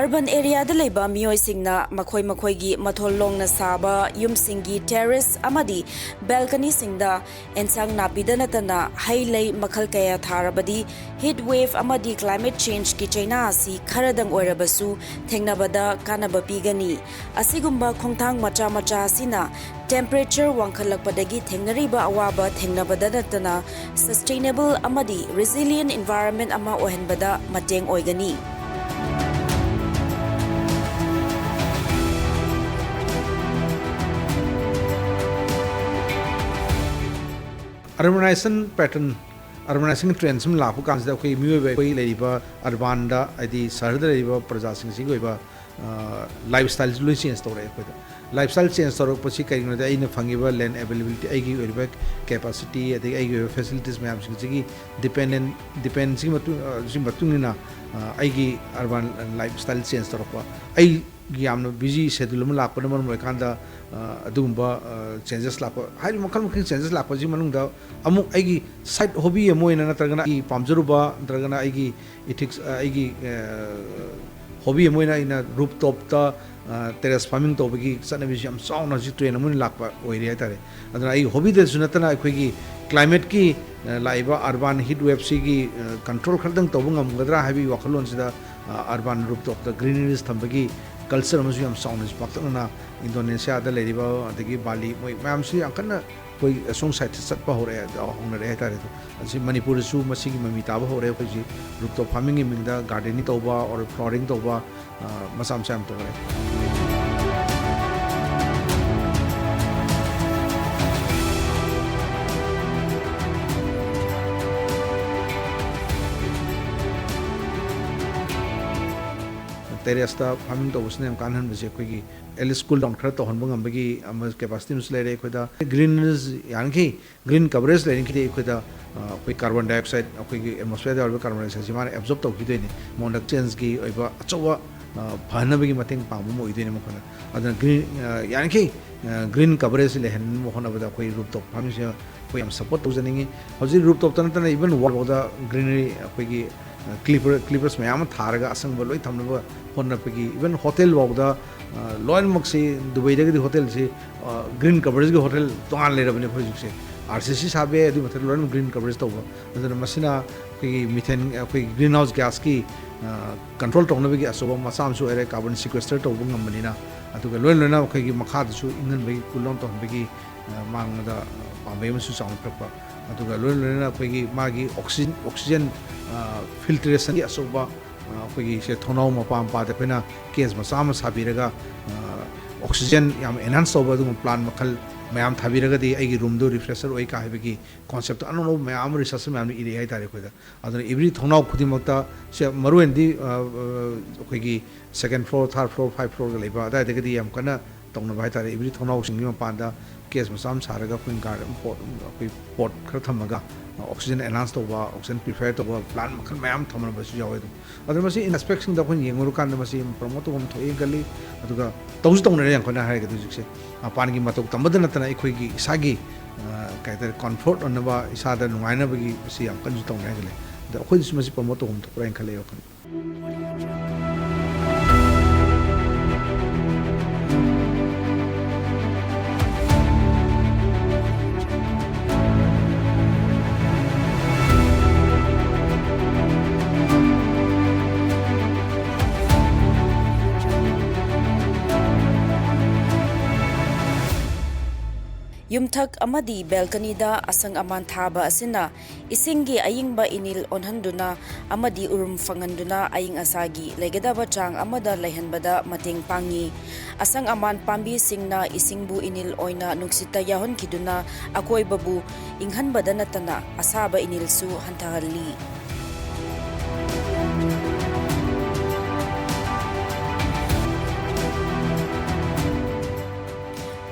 Urban area da leba miyoi singna makhoi gi mathol longna saba yum singi terrace amadi balcony singda ensang napidana tana hailei makhal kaya tharabadi heatwave amadi climate change ki chaina asi kharadang oirabasu thengnabada kanaba pigani asigumba khongthang macha sina temperature wangkhalakpadagi thengnariba awaba thengnabada natana sustainable amadi resilient environment ama ohenbada mateng oigani. Urbanization pattern, urbanization trends में लापु कांस दा कोई म्यूवे कोई लेरिबा urban दा आदि शहर दा लेरिबा प्रजासिंग सी कोई बा lifestyle लुई चेंज तो रहे कोई दा lifestyle change तो रोक पसी कहीं ना दा इन्हें फंगेबा land availability आएगी वेरिबा capacity आदि आएगी facilities में आप सिंगी depend सी मतुंग ना आएगी urban lifestyle change तो रोक आई यामनो busy schedule में लापु नमन में कांदा अदुगुम्बा changes लापु हाई मखल changes लापु जी मनुंग अमुक आएगी side hobby है मोइना ना तरगना आई पामजरुबा तरगना आएगी ethics आएगी hobby है मोइना इना rooftop ता terrace farming तो बगी सने भी हम साउंड अजी ट्रेन मुन लापा ओरिया तारे अदना आई hobby दे सुनतना आई कोई climate की लाइबा urban heat wave सी की control खरदंग तो बुंगम गदरा हाई वखलों से दा urban rooftop ता greenery थम्बगी culture में जो हम साउंड इस वक्त ना इंडोनेशिया दा लेरिबा अदगी बाली मैम सी अंकन कोई सोंग साइट सत्पा हो रहा है होने रहे तारे तो अच्छी मणिपुर सु मसी की ममिताब हो रहे कोई जी रूपटॉप फार्मिंग की मिंदा गार्डनिंग तो बा और फ्लोरिंग तो बा मसाम से हम तो रहे terrace ta farming to usne am kanhan bese koi gi el school down khara to honbang am bagi am capacity mus le re koi da greens yan ki green coverage le ki koi da koi carbon dioxide koi gi atmosphere da carbon dioxide jimane absorb to ki de ni mondak change ki oiba achawa phana bagi mateng pa mo ide ne mo khana adana green yan ki green coverage le hen mo hona bada koi rooftop farming se koi am support to janingi hoji rooftop tan tan even wall da greenery koi gi clippers में आम थारगा असंग बलोई थमने वो होना पकी इवन hotel वाउदा लॉयल मक्सी दुबई दे होटल से ग्रीन कवरेज के होटल तो आन ले रहे बने खोज से आरसीसी साबे यदि मतलब लॉयल ग्रीन कवरेज तो वो मतलब मशीना कोई मीथेन कोई ग्रीन हाउस गैस की कंट्रोल तो होने भी असोबा मसाम सो एरे कार्बन सिक्वेस्टर तो वो गम बनीना अतुके लॉयल ना कोई मखाद सो इंगन भी कुलों तो हम भी मांगदा पांबे में सो साउंड प्रपा अतुके लॉयल ना कोई मागी ऑक्सीजन filtration की असोबा कोई से थोनाव मपाम पाते पेना केस मसाम साबिरगा ऑक्सीजन याम एनहांस होबा दुम प्लान मखल मैम थाबिरगा दी आई रूम दो रिफ्रेशर ओई का है कॉन्सेप्ट अनो मैम रिसर्च मैम इरे है तारे कोदा अदन एवरी थोनाव खुदी मक्ता से मरुएंदी कोई second floor third floor five floor लेबा अदा देगदी याम कना तौना भाई तारे एवरी थोनाव सिंगी मपांदा केस मसाम सारगा कोई गार्डन पोट खर थमगा ऑक्सीजन एनहांस तो बा ऑक्सीजन प्रिफेयर तो बा प्लान मखन मैम थमन बस जावे तो अदर मसी इंस्पेक्शन दा कोन येंगुर कान मसी प्रमोट हम थोए गली अदुगा तौज तौन रे कोना हाय के दुजिक से पान की मतोक तमद नतना इखोई की इसागी कायतर कंफर्ट अनबा इसादा नुवाइना बगी मसी हम कन तौन रे गले द खोइ मसी प्रमोट हम तो प्रेन खले यखन Yumthak amadi balcony da asang aman thaba asina isingi ayingba inil onhanduna amadi urum fanganduna aying asagi legadaba chang amada lehanbada mateng pangi asang aman pambi singna isingbu inil oina nuksita yahon kiduna akoi babu inghanbada natana asaba inil su hantahalli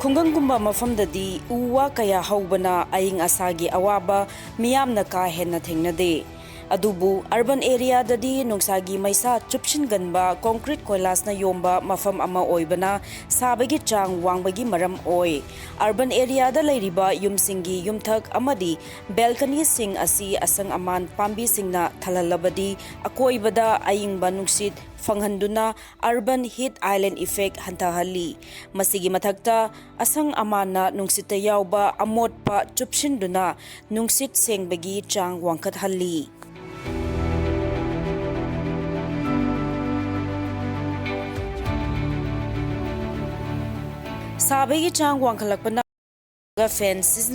Khunggangumba mafamdadi uwa kaya haubana aying asagi awaba miyamna ka henna thengnade Adubu urban area dadi nungsagi maisa chupshin ganba concrete koilas na yomba mafam ama oibana sabagi chang wangbagi maram oi. Urban area da lairiba yumsingi yumthak amadi balcony sing asi asang aman pambi singna thalalabadi akoibada ayingba nungsit fanghanduna urban heat island effect hantahali. Masigi mathakta asang amana nungsita yauba amotpa chupshinduna nungsit sengbagi chang wangkathalli. Sabagi chang wangkalakpana fence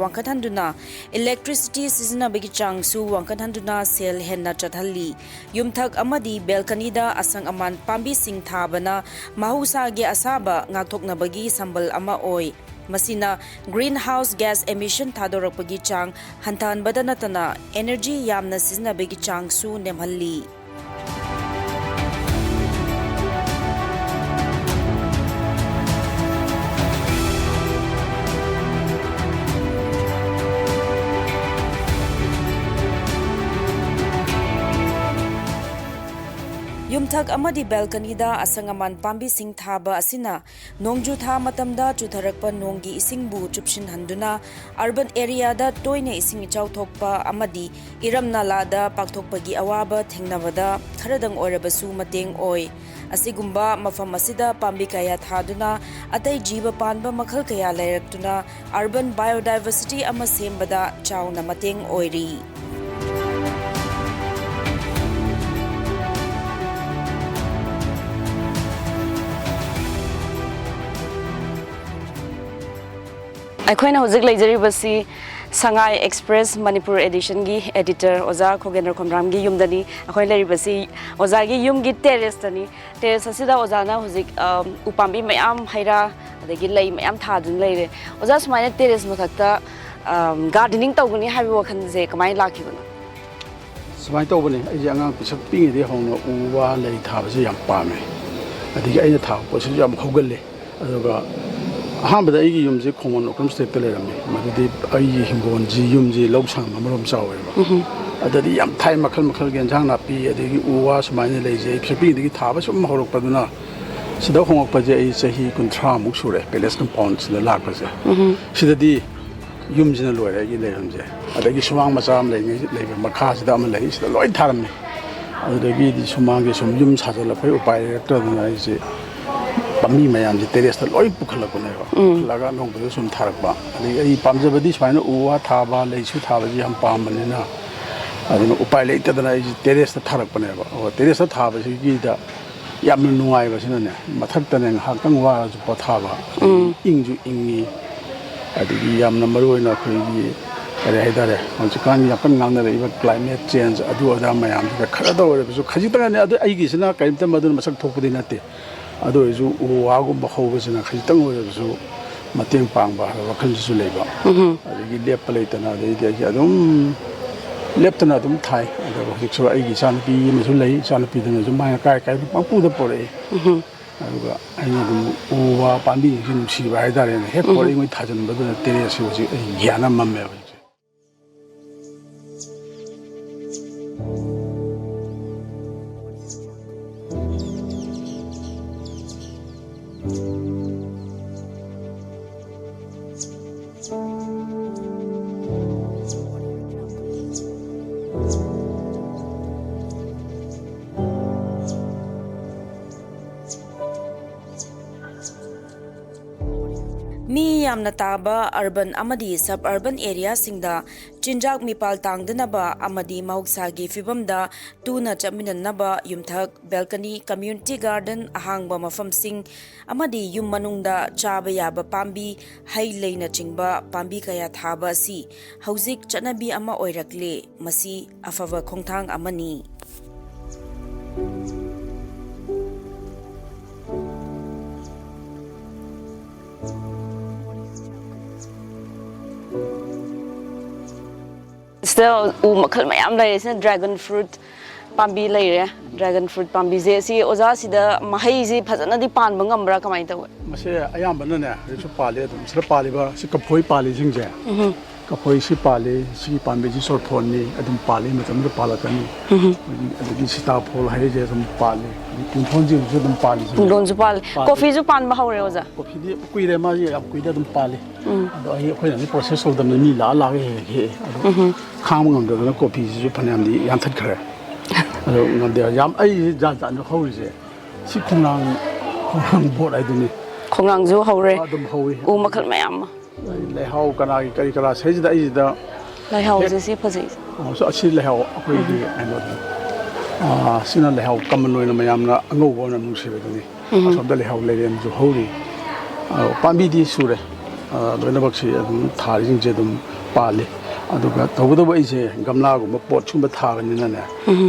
wangkathanduna electricity season bagi changsu wangkathanduna sel henna chathalli yumthak amadi balcony da asang aman pambi sing thabana mahusa ge asaba ngathokna bagi sambal ama oi masina greenhouse gas emission thadorakpagi chang hantan badanatana energy yamna season bagi changsu nemhalli. Yumthak amadi balcony da asangaman pambi sing thaba asina nongju tha matamda chutharakpa nonggi isingbu chupshin handuna urban area da toine ising ichau thokpa amadi iramna lada pakthokpagi awaba thengnabada kharadang oirabasu mateng oi asigumba mafam asida pambi kaya thaduna atai jiba panba makhal kaya lairatuna urban biodiversity ama sembada chauna mateng oiri. ꯑꯩꯈꯣꯏꯅ ꯍꯧꯖꯤꯛ ꯂꯩꯖꯔꯤꯕꯁꯤ ꯁꯉꯥꯏ express Manipur ꯑꯦꯗꯤꯁꯟꯒꯤ editor ꯑꯣꯖꯥ ꯈꯣꯒꯦꯟꯗ꯭ꯔ ꯈꯣꯝꯔꯥꯝꯒꯤ ꯌꯨꯝꯗꯅꯤ ꯑꯩꯈꯣꯏ ꯂꯩꯔꯤꯕꯁꯤ ꯑꯣꯖꯥꯒꯤ ꯌꯨꯝꯒꯤ ꯇꯦꯔꯦꯁꯇꯅꯤ terrace ꯑꯁꯤꯗ ꯑꯣꯖꯥꯅ ꯍꯧꯖꯤꯛ ꯎꯄꯥꯝꯕꯤ ꯃꯌꯥꯝ ꯍꯩꯔꯥ ꯑꯗꯒꯤ ꯂꯩ ꯃꯌꯥꯝ ꯊꯥꯗꯨꯅ ꯂꯩꯔꯦ ꯑꯣꯖꯥ ꯁꯨꯃꯥꯏꯅ ꯇꯦꯔꯦꯁ ꯃꯊꯛꯇ ꯒꯥꯔꯗꯦꯅꯤꯡ ꯇꯧꯒꯅꯤ ꯍꯥꯏꯕ ꯋꯥꯈꯜꯁꯦ ꯀꯃꯥꯏꯅ ꯂꯥꯛꯈꯤꯕꯅꯣ ꯁꯨꯃꯥꯏꯅ ꯇꯧꯕꯅꯤ ꯑꯩꯁꯦ ꯑꯉꯥꯡ ꯄꯤꯁꯛ ꯄꯤꯛꯏꯉꯩꯗꯒꯤ ꯍꯧꯅ ꯎ ꯋꯥ ꯂꯩ ꯊꯥꯕꯁꯦ ꯌꯥꯝ ꯄꯥꯝꯃꯦ ꯑꯗꯒꯤ ꯑꯩꯅ ꯊꯥꯕ ꯄꯣꯠꯁꯤꯁꯨ ꯌꯥꯝ ꯍꯧꯒꯜꯂꯦ ꯑꯗꯨꯒ ꯑꯍꯥꯟꯕꯗ ꯑꯩꯒꯤ ꯌꯨꯝꯁꯦ ꯈꯣꯡꯃꯟ ꯑꯣꯀ꯭ꯔꯝ ꯁ꯭ꯇꯦꯠꯇ ꯂꯩꯔꯝꯃꯤ ꯃꯗꯨꯗꯤ ꯑꯩꯒꯤ ꯍꯤꯡꯒꯣꯜꯁꯤ ꯌꯨꯝꯁꯤ ꯂꯧ ꯁꯪ ꯑꯃꯔꯣꯝ ꯆꯥꯎꯋꯦꯕ ꯑꯗꯗꯤ ꯌꯥꯝ ꯊꯥꯏ ꯃꯈꯜ ꯃꯈꯜꯒꯤ ꯏꯟꯖꯥꯡ ꯅꯥꯄꯤ ꯑꯗꯒꯤ ꯎ ꯋꯥ ꯁꯨꯃꯥꯏꯅ ꯂꯩꯁꯦ ꯑꯩ ꯄꯤꯁꯛꯄꯤꯗꯒꯤ ꯊꯥꯕ ꯁꯨꯝ ꯍꯧꯔꯛꯄꯗꯨꯅ ꯁꯤꯗ ꯍꯣꯡꯉꯛꯄꯁꯦ ꯑꯩ ꯆꯍꯤ 30ꯃꯨꯛ ꯁꯨꯔꯦ ꯄꯦꯂꯦꯁ ꯀꯝꯄꯥꯎꯟꯁꯤꯗ ꯂꯥꯛꯄꯁꯦ ꯁꯤꯗꯗꯤ ꯌꯨꯝꯁꯤꯅ ꯂꯣꯏꯔꯦ ꯑꯩꯒꯤ ꯂꯩꯐꯝꯁꯦ ꯑꯗꯒꯤ ꯁꯨꯃꯥꯡ ꯃꯆꯥ ꯑꯃ ꯂꯩꯕ ꯃꯈꯥꯁꯤꯗ ꯑꯃ ꯂꯩ ꯁꯤꯗ ꯂꯣꯏ ꯊꯥꯔꯝꯃꯤ ꯑꯗꯨꯗꯒꯤꯗꯤ ꯁꯨꯃꯥꯡꯒꯤ ꯁꯨꯝ ꯌꯨꯝ ꯁꯥꯖꯜꯂꯛꯄꯩ ꯎꯄꯥꯏ ꯂꯩꯔꯛꯇꯗꯅ ꯑꯩꯁꯦ ꯄꯥꯝꯕꯤ ꯃꯌꯥꯝꯁꯦ ꯇꯦꯔꯦꯁꯇ ꯂꯣꯏ ꯄꯨꯈꯠꯂꯛꯄꯅꯦꯕ ꯄꯨꯈꯠꯂꯒ ꯅꯣꯡꯃꯗ ꯁꯨꯝ ꯊꯥꯔꯛꯄ ꯑꯗꯒꯤ ꯑꯩ ꯄꯥꯝꯖꯕꯗꯤ ꯁꯨꯃꯥꯏꯅ ꯎ ꯋꯥ ꯊꯥꯕ ꯂꯩꯁꯨ ꯊꯥꯕꯁꯤ ꯌꯥꯝ ꯄꯥꯝꯕꯅꯤꯅ ꯑꯗꯨꯅ ꯎꯄꯥꯏ ꯂꯩꯇꯗꯅ ꯑꯩꯁꯦ ꯇꯦꯔꯦꯁꯇ ꯊꯥꯔꯛꯄꯅꯦꯕ ꯇꯦꯔꯦꯁꯇ ꯊꯥꯕꯁꯤꯒꯤꯗ ꯌꯥꯝꯅ ꯅꯨꯡꯉꯥꯏꯕꯁꯤꯅꯅꯦ ꯃꯊꯛꯇꯅꯦ ꯉꯥꯏꯍꯥꯛꯇꯪ ꯋꯥꯔꯁꯨ ꯄꯣꯊꯥꯕ ꯏꯪꯁꯨ ꯏꯪꯉꯤ ꯑꯗꯒꯤ ꯌꯥꯝꯅ ꯃꯔꯨꯑꯣꯏꯅ ꯑꯩꯈꯣꯏꯒꯤ ꯀꯔꯤ ꯍꯥꯏꯇꯥꯔꯦ ꯍꯧꯖꯤꯛꯀꯥꯟꯒꯤ ꯌꯥꯝ ꯀꯟꯅ ꯉꯥꯡꯅꯔꯛꯏꯕ ꯀ꯭ꯂꯥꯏꯃꯦꯠ ꯆꯦꯟꯖ ꯑꯗꯨ ꯑꯗꯥ ꯃꯌꯥꯝꯁꯤꯗ ꯈꯔꯗ ꯑꯣꯏꯔꯕꯁꯨ ꯈꯖꯤꯛꯇꯪꯅꯤ ꯑꯗꯨ ꯑꯩꯒꯤꯁꯤꯅ ꯀꯔꯤꯝꯇ ꯃꯗꯨꯅ ꯃꯁꯛ ꯊꯣꯛꯄꯗꯤ ꯅꯠꯇꯦ ꯑꯗꯨ ꯑꯣꯏꯔꯁꯨ ꯎ ꯋꯥꯒꯨꯝꯕ ꯍꯧꯕꯁꯤꯅ ꯈꯖꯤꯛꯇꯪ ꯑꯣꯏꯔꯕꯁꯨ ꯃꯇꯦꯡ ꯄꯥꯡꯕ ꯍꯥꯏꯕ ꯋꯥꯈꯜꯁꯤꯁꯨ ꯂꯩꯕ ꯑꯗꯒꯤ ꯂꯦꯞꯄ ꯂꯩꯇꯅ ꯑꯗꯩꯗꯤ ꯑꯩꯁꯦ ꯑꯗꯨꯝ ꯂꯦꯞꯇꯅ ꯑꯗꯨꯝ ꯊꯥꯏ ꯑꯗꯨꯒ ꯍꯧꯖꯤꯛꯁꯨ ꯑꯩꯒꯤ ꯏꯆꯥꯅꯨꯄꯤ ꯑꯃꯁꯨ ꯂꯩ ꯏꯆꯥꯅꯨꯄꯤꯗꯨꯅꯁꯨ ꯃꯥꯅ ꯀꯥꯏ ꯄꯪꯄꯨꯗ ꯄꯣꯔꯛꯏ ꯑꯗꯨꯒ ꯑꯩꯅ ꯑꯗꯨꯝ ꯎ ꯋꯥ ꯄꯥꯝꯕꯤꯁꯤꯡꯁꯤ ꯅꯨꯡꯁꯤꯕ ꯍꯥꯏꯇꯥꯔꯦꯅꯦ ꯍꯦꯛ ꯄꯣꯔꯛꯏꯉꯩ ꯊꯥꯖꯤꯟꯕꯗꯨꯅ ꯇꯦꯔꯦꯁꯁꯤ ꯍꯧꯖꯤꯛ ꯑꯩ ꯒ꯭ꯌꯥꯟ ꯑꯃ ꯃꯝꯃꯦꯕ ꯍꯧꯖꯤꯛꯁꯦ Mi yamna taba urban amadi suburban area singda chinjak mipal tangdanaba amadi mahuksagi fibamda tuna chaminanaba yumthak balcony community garden ahangba mafamsing amadi yum manungda chaba yaba pambi hai leina chingba pambi kaya thaba si hauzik chanabi ama oirakle masi afava khongthang amani. Still, makal mayam lai is dragon fruit pambi lai dragon fruit pambi je si oza sida mahai ji phajana di pan bangam bra kamai taw mase ayam banane risu pale dum sra pale ba si kaphoi pale jing je ꯀꯐꯣꯏ ꯁꯤ ꯄꯥꯜꯂꯤ ꯁꯤꯒꯤ ꯄꯥꯝꯕꯤꯁꯤ ꯁꯣꯔꯐꯣꯟꯅꯤ ꯑꯗꯨꯝ ꯄꯥꯜꯂꯤ ꯃꯇꯝꯗ ꯄꯥꯜꯂꯛꯀꯅꯤ ꯑꯗꯒꯤ ꯁꯤꯇꯥꯐꯣꯜ ꯍꯥꯏꯔꯤꯁꯦ ꯑꯗꯨꯝ ꯄꯥꯜꯂꯤ ꯄꯨꯡꯊꯣꯟꯁꯤꯡꯁꯨ ꯑꯗꯨꯝ ꯄꯥꯜꯂꯤ ꯄꯨꯡꯗꯣꯟꯁꯨ ꯄꯥꯜꯂꯤ ꯀꯣꯐꯤꯁꯨ ꯄꯥꯟꯕ ꯍꯧꯔꯦ ꯑꯣꯖꯥ ꯀꯣꯐꯤꯗꯤ ꯀꯨꯏꯔꯦ ꯃꯥꯁꯤ ꯌꯥꯝ ꯀꯨꯏꯔꯦ ꯑꯗꯨꯝ ꯄꯥꯜꯂꯤ ꯑꯗꯣ ꯑꯩꯈꯣꯏꯅꯗꯤ ꯄ꯭ꯔꯣꯁꯦꯁ ꯇꯧꯗꯕꯅꯤ ꯃꯤ ꯂꯥꯛꯑꯒ ꯍꯦꯛꯑꯦ ꯑꯗꯣ ꯈꯥꯡꯕ ꯉꯝꯗꯗꯅ ꯀꯣꯐꯤꯁꯤꯁꯨ ꯐꯅꯌꯥꯝꯗꯤ ꯌꯥꯟꯊꯠꯈ꯭ꯔꯦ ꯑꯗꯣ ꯉꯝꯗꯦ ꯌꯥꯝ ꯑꯩꯁꯤ ꯖꯥꯠ ꯖꯥꯠꯅ ꯍꯧꯔꯤꯁꯦ ꯁꯤ ꯈꯣꯡꯅꯥꯡ ꯕꯣꯠ ꯍꯥꯏꯗꯨꯅꯤ ꯈꯣꯡꯅꯥꯡꯁꯨ ꯍꯧꯔꯦ ꯑꯗꯨꯝ ꯍꯧꯋꯤ ꯎ ꯃꯈꯜ ꯃꯌꯥꯝ ꯑꯃ ꯂꯩꯍꯥꯎ ꯀꯅꯥꯒꯤ ꯀꯔꯤ ꯀꯔꯥ ꯁꯤꯗꯩꯁꯤꯗ ꯑꯩꯁꯤꯗ ꯂꯩꯍꯥꯎꯁꯦ ꯁꯤ ꯐꯖꯩ ꯑꯁꯤ ꯂꯩꯍꯥꯎ ꯑꯩꯈꯣꯏꯒꯤ ꯀꯩꯅꯣꯗꯣ ꯁꯤꯅ ꯂꯩꯍꯥꯎ ꯀꯃꯟ ꯑꯣꯏꯅ ꯃꯌꯥꯝꯅ ꯑꯉꯧꯕ ꯑꯣꯏꯅ ꯅꯨꯡꯁꯤꯕꯗꯨꯅꯤ ꯑꯁꯣꯝꯗ ꯂꯩꯍꯥꯎ ꯂꯩꯔꯦꯝꯁꯨ ꯍꯧꯔꯤ ꯄꯥꯝꯕꯤꯗꯤ ꯁꯨꯔꯦ ꯂꯣꯏꯅꯃꯛꯁꯤ ꯑꯗꯨꯝ ꯊꯥꯔꯤꯁꯤꯡꯁꯦ ꯑꯗꯨꯝ ꯄꯥꯜꯂꯤ ꯑꯗꯨꯒ ꯇꯧꯕꯇꯕꯨ ꯑꯩꯁꯦ ꯒꯝꯂꯥꯒꯨꯝꯕ ꯄꯣꯠ ꯁꯨꯝꯕ ꯊꯥꯕꯅꯤꯅꯅꯦ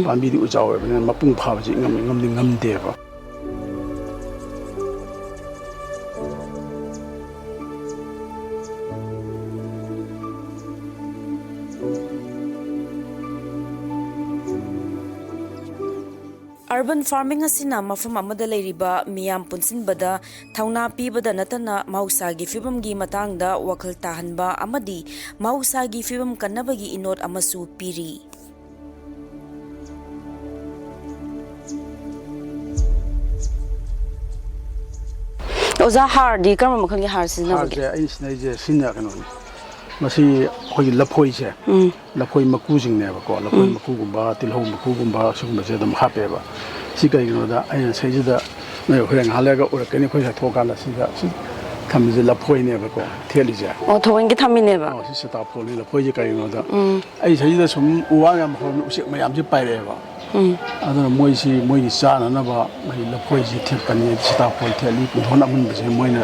ꯄꯥꯝꯕꯤꯗꯤ ꯎꯖꯥꯎ ꯑꯣꯏꯕꯅꯤꯅ ꯃꯄꯨꯡ ꯐꯥꯕꯁꯤ ꯉꯝꯗꯤ ꯉꯝꯗꯦꯕ अर्बन फार्मिंग असिना मफम अमदा लेरिबा मियाम पुनसिनबदा थौना पीबदा नतना मौसागी फिबमगी मतंगदा वखल ताहनबा अमदी मौसागी फिबम कन्नबगी इनोट अमसु पीरी ओजा हारदी कर्म मखलगी हार सिनबगे हारजे आई सिनाइजे सिना कनोनी मसी अखोई लफोइसे लफोइ मकुजिंगनेबको लफोइ मकुगुंबा तिलहौ मकुगुंबा सुगुंबसे दम हापेबा सी कइगनोदा आइना सैजिदा नै होरेंग हालेगा उरकनी खोइ थोकाना सिदा सी थमिजे लफोइनेबको थेलिजे ओ थोइंगे थमिनेबा सी सताफोनि लफोइजे कइगनोदा आई सैजिदा सुम उवा याम होम उसेक मयामजे पाइरेबा अदुना मोइसी मोइगी चाननबा मै लफोइजे थेपनी सताफोल थेली पुधोन अमुनबसे मोइना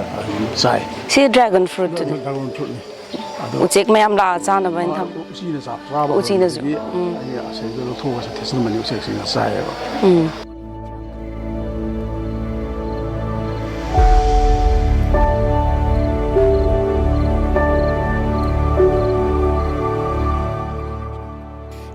चाइ sea dragon fruit dragon fruit उचेक मयाम ला चानबा इन थम उचीना चाबा उचीनाजु आई असेजो लोथोगसे थेसनमनि उचेकसिना चाइबा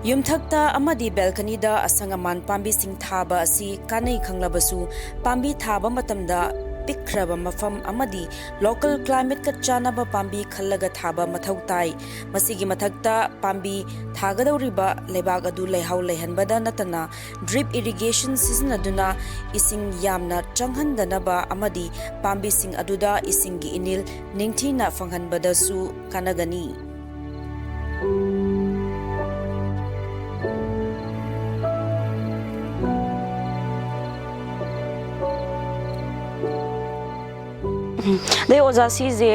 युमथक्ता अमदी बेलकनीदा असंगमान पांबी सिंह थाबा असि कानै खंगलबसु पांबी थाबा मतमदा पिखरबा मफम अमदी लोकल क्लाइमेट का चानबा पांबी खल्लगा थाबा मथौ ताई मसिगी मथक्ता पांबी थागदौरिबा लेबाग अदु लेहाउ लेहनबदा नतना ड्रिप इरिगेशन सिजनदुना इसिंग यामना चंगहनदनबा अमदी पांबी सिंह अदुदा इसिंगी इनिल निंगथीना फंगहनबदसु कानगनी दे ओजा सीजे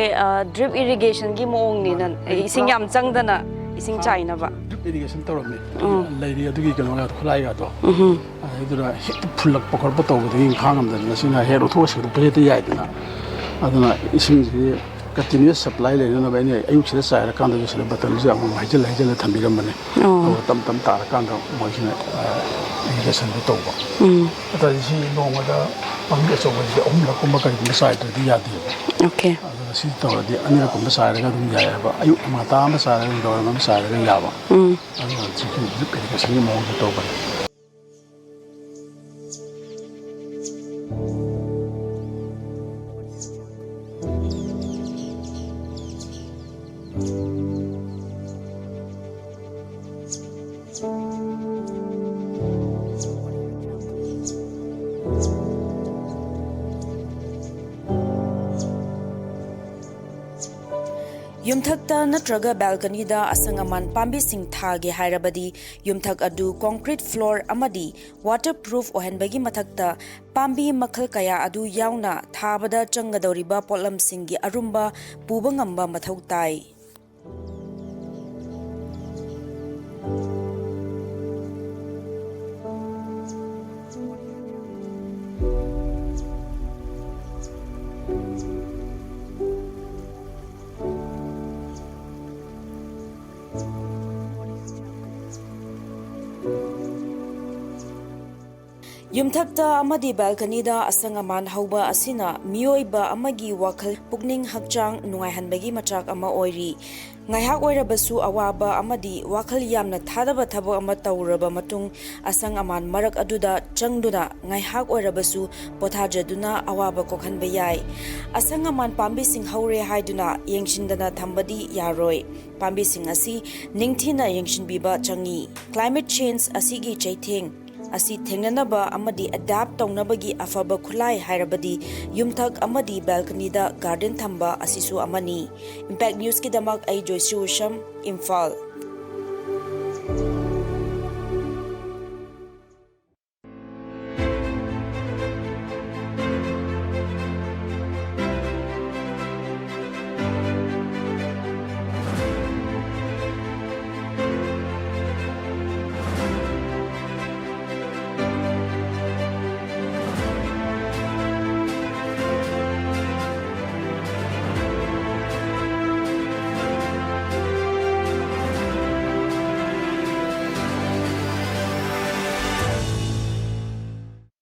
ड्रिप इरिगेशन की मोंग नि नन इसिंग याम चंगदना इसिंग चाइनाबा ड्रिप इरिगेशन तौरमने लैरी अदुगी कनोगा खुलाइगा तो अदुरा फुलक पखर पतौबदगी खांगमदना सिना हेरो थोस रुपजेते याइदना अदुना इसिंग से कंटिन्यूअस सप्लाई लेना बने अयुक से चाइरा कांदा से बतल जे अमु हाइजल हाइजल थंबिरमने तम तम तार कांदा मोइसिना इरिगेशन तौबा अतसी नोंगदा पंगे चौबदी अहुमरकुम करिगुम साइड्रदी यादे ओके अदुना सि तौरदी अनिरकुम साइरगा दुम यायबा अयुक माता अमा साइरगा दौरम साइरगा याबा अदुना चिकि ड्रिप इरिगेशन की मोंग तौबा युमथक्ता नत्रगा बाल्कनीदा असंगमान पांबी सिंह थागे हायरबदी युमथक अदु कंक्रीट फ्लोर अमदी वाटरप्रूफ ओहनबगी मथक्ता पांबी मखल कया अदु यावना थाबदा चंगदौरिबा पोलम सिंगी अरुम्बा पुबा ngamba मथौ ताई ꯌꯨꯝꯊꯛꯇ ꯑꯃꯗꯤ ꯕꯦꯜꯀꯅꯤꯗ ꯑꯁꯪ ꯑꯃꯥꯟ ꯍꯧꯕ ꯑꯁꯤꯅ ꯃꯤꯑꯣꯏꯕ ꯑꯃꯒꯤ ꯋꯥꯈꯜ ꯄꯨꯛꯅꯤꯡ ꯍꯛꯆꯥꯡ ꯅꯨꯡꯉꯥꯏꯍꯟꯕꯒꯤ ꯃꯆꯥꯛ ꯑꯃ ꯑꯣꯏꯔꯤ ꯉꯥꯏꯍꯥꯛ ꯑꯣꯏꯔꯕꯁꯨ ꯑꯋꯥꯕ ꯑꯃꯗꯤ ꯋꯥꯈꯜ ꯌꯥꯝꯅ ꯊꯥꯗꯕ ꯊꯕꯛ ꯑꯃ ꯇꯧꯔꯕ ꯃꯇꯨꯡ ꯑꯁꯪ ꯑꯃꯥꯟ ꯃꯔꯛ ꯑꯗꯨꯗ ꯆꯪꯗꯨꯅ ꯉꯥꯏꯍꯥꯛ ꯑꯣꯏꯔꯕꯁꯨ ꯄꯣꯊꯥꯖꯗꯨꯅ ꯑꯋꯥꯕ ꯀꯣꯛꯍꯟꯕ ꯌꯥꯏ ꯑꯁꯪ ꯑꯃꯥꯟ ꯄꯥꯝꯕꯤꯁꯤꯡ ꯍꯧꯔꯦ ꯍꯥꯏꯗꯨꯅ ꯌꯦꯡꯁꯤꯟꯗꯅ ꯊꯝꯕꯗꯤ ꯌꯥꯔꯣꯏ ꯄꯥꯝꯕꯤꯁꯤꯡ ꯑꯁꯤ ꯅꯤꯡꯊꯤꯅ ꯌꯦꯡꯁꯤꯟꯕꯤꯕ ꯆꯪꯏ ꯀ꯭ꯂꯥꯏꯃꯦꯠ ꯆꯦꯟꯖ ꯑꯁꯤꯒꯤ ꯆꯩꯊꯦꯡ ꯑꯁꯤ ꯊꯦꯡꯅꯅꯕ ꯑꯃꯗꯤ ꯑꯦꯗꯥꯞ ꯇꯧꯅꯕꯒꯤ ꯑꯐꯕ ꯈꯨꯠꯂꯥꯏ ꯍꯥꯏꯔꯕꯗꯤ ꯌꯨꯝꯊꯛ ꯑꯃꯗꯤ ꯕꯦꯜꯀꯅꯤꯗ ꯒꯥꯔꯗꯦꯟ ꯊꯝꯕ ꯑꯁꯤꯁꯨ ꯑꯃꯅꯤ ꯏꯝꯄꯦꯛ ꯅ꯭ꯌꯨꯁꯀꯤꯗꯃꯛ ꯑꯩ ꯖꯣꯏꯁꯤ ꯎꯁꯝ ꯏꯝꯐꯥꯜ